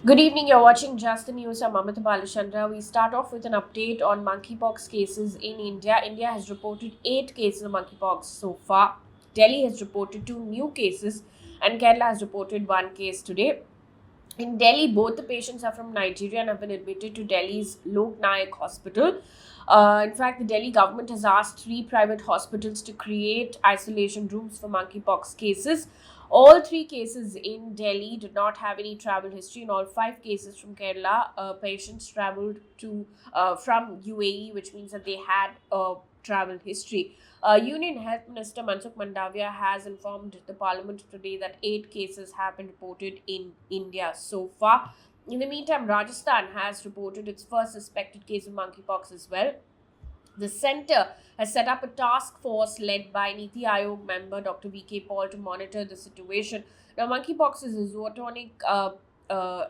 Good evening, you're watching Just the News. I'm Amit. We start off with an update on monkeypox cases in India. India has reported 8 cases of monkeypox so far. Delhi has reported 2 new cases and Kerala has reported 1 case today. In Delhi, both the patients are from Nigeria and have been admitted to Delhi's Lok Nayak Hospital. In fact, the Delhi government has asked 3 private hospitals to create isolation rooms for monkeypox cases. All 3 cases in Delhi did not have any travel history. In all 5 cases from Kerala, patients traveled to from UAE, which means that they had a travel history. Union Health Minister Mansukh Mandavia has informed the Parliament today that 8 cases have been reported in India so far. In the meantime, Rajasthan has reported its first suspected case of monkeypox as well. The centre has set up a task force led by Niti Aayog member Dr. V.K. Paul to monitor the situation. Now, monkeypox is a zoonotic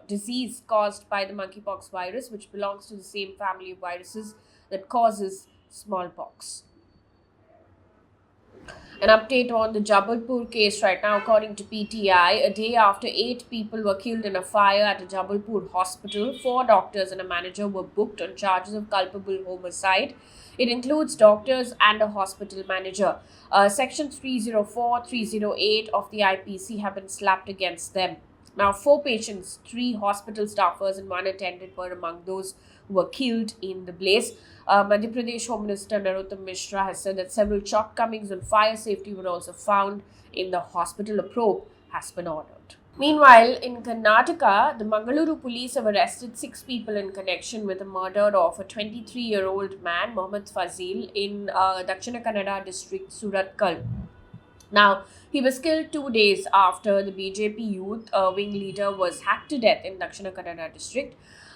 disease caused by the monkeypox virus, which belongs to the same family of viruses that causes smallpox. An update on the Jabalpur case right now, according to PTI. A day after 8 people were killed in a fire at a Jabalpur hospital, 4 doctors and a manager were booked on charges of culpable homicide. It includes doctors and a hospital manager. Sections 304, 308 of the IPC have been slapped against them. Now, 4 patients, 3 hospital staffers and 1 attendant were among those who were killed in the blaze. Madhya Pradesh Home Minister Narottam Mishra has said that several shortcomings on fire safety were also found in the hospital. A probe has been ordered. Meanwhile, in Karnataka, the Mangaluru police have arrested 6 people in connection with the murder of a 23-year-old man, Mohammed Fazil, in Dakshina Kannada district, Surathkal. Now, he was killed 2 days after the BJP youth wing leader was hacked to death in Dakshina Kannada district.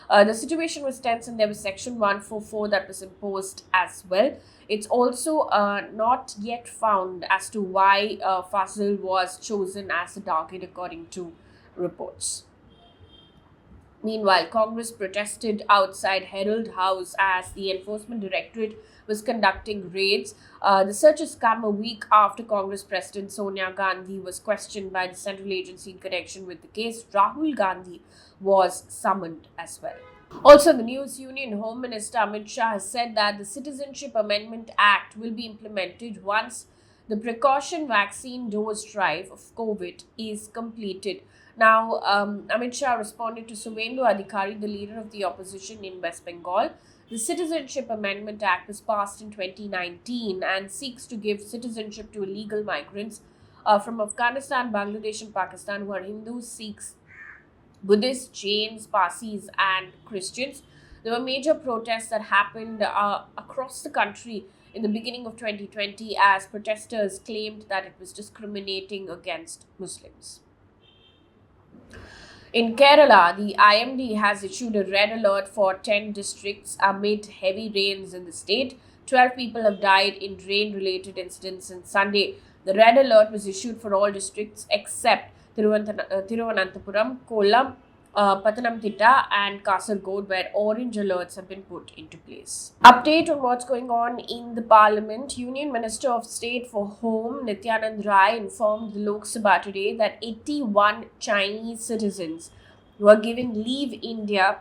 The situation was tense and there was Section 144 that was imposed as well. It's also not yet found as to why Fazil was chosen as the target according to reports. Meanwhile, Congress protested outside Herald House as the Enforcement Directorate was conducting raids. The search has come a week after Congress President Sonia Gandhi was questioned by the central agency in connection with the case. Rahul Gandhi was summoned as well. Also, the News Union Home Minister Amit Shah has said that the Citizenship Amendment Act will be implemented once the precaution vaccine dose drive of COVID is completed. Now, Amit Shah responded to Suvendu Adhikari, the leader of the opposition in West Bengal. The Citizenship Amendment Act was passed in 2019 and seeks to give citizenship to illegal migrants from Afghanistan, Bangladesh, and Pakistan who are Hindus, Sikhs, Buddhists, Jains, Parsis, and Christians. There were major protests that happened across the country in the beginning of 2020 as protesters claimed that it was discriminating against Muslims. In Kerala, the IMD has issued a red alert for 10 districts amid heavy rains in the state. 12 people have died in rain-related incidents since Sunday. The red alert was issued for all districts except Thiruvananthapuram, Kollam, Pathanamthitta and Kasargod, where orange alerts have been put into place. Update on what's going on in the Parliament. Union Minister of State for Home Nityanand Rai informed the Lok Sabha today that 81 Chinese citizens were given Leave India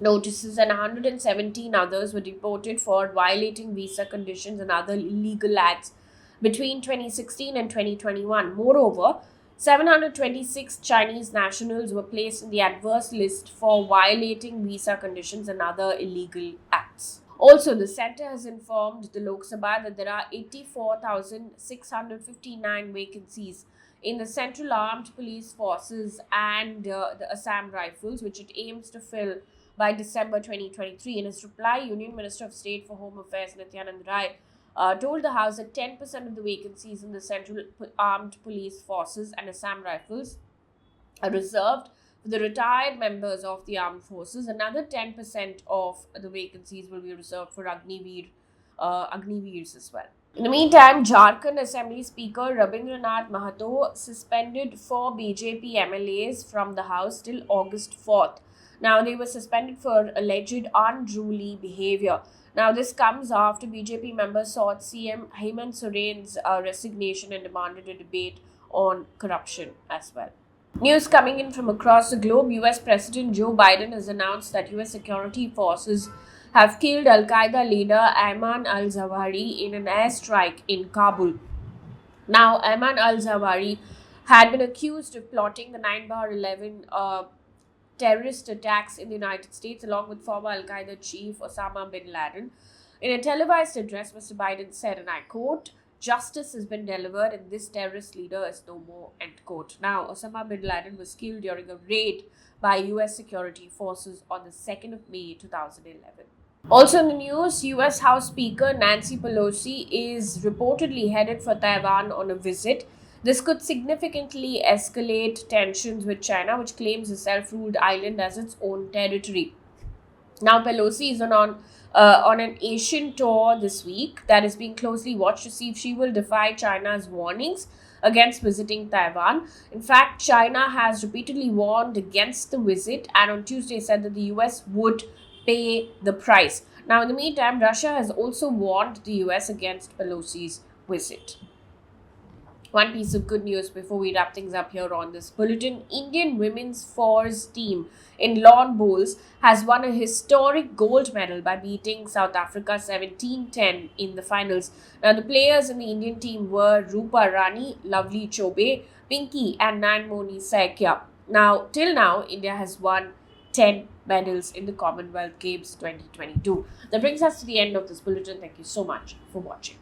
notices and 117 others were deported for violating visa conditions and other illegal acts between 2016 and 2021. Moreover, 726 Chinese nationals were placed in the adverse list for violating visa conditions and other illegal acts. Also, the centre has informed the Lok Sabha that there are 84,659 vacancies in the Central Armed Police Forces and the Assam Rifles, which it aims to fill by December 2023. In his reply, Union Minister of State for Home Affairs Nityanand Rai told the House that 10% of the vacancies in the Central Armed Police Forces and Assam Rifles are reserved for the retired members of the armed forces. Another 10% of the vacancies will be reserved for Agniveers as well. In the meantime, Jharkhand Assembly Speaker Rabindranath Mahato suspended 4 BJP MLAs from the House till August 4th. Now, they were suspended for alleged unruly behaviour. Now, this comes after BJP members sought CM Hemant Soren's resignation and demanded a debate on corruption as well. News coming in from across the globe. US President Joe Biden has announced that US security forces have killed Al-Qaeda leader Ayman al-Zawahiri in an airstrike in Kabul. Now, Ayman al-Zawahiri had been accused of plotting the 9/11 terrorist attacks in the United States along with former Al-Qaeda chief Osama bin Laden. In a televised address, Mr. Biden said, and I quote, "Justice has been delivered and this terrorist leader is no more," end quote. Now, Osama bin Laden was killed during a raid by US security forces on the 2nd of May 2011. Also in the news, US House Speaker Nancy Pelosi is reportedly headed for Taiwan on a visit. This could significantly escalate tensions with China, which claims the self-ruled island as its own territory. Now, Pelosi is on an Asian tour this week that is being closely watched to see if she will defy China's warnings against visiting Taiwan. In fact, China has repeatedly warned against the visit and on Tuesday said that the US would pay the price. Now, in the meantime, Russia has also warned the US against Pelosi's visit. One piece of good news before we wrap things up here on this bulletin. Indian women's fours team in lawn bowls has won a historic gold medal by beating South Africa 17-10 in the finals. Now, the players in the Indian team were Rupa Rani, Lovely Chobe, Pinky and Nanmoni Saikia. Now, till now, India has won 10 medals in the Commonwealth Games 2022. That brings us to the end of this bulletin. Thank you so much for watching.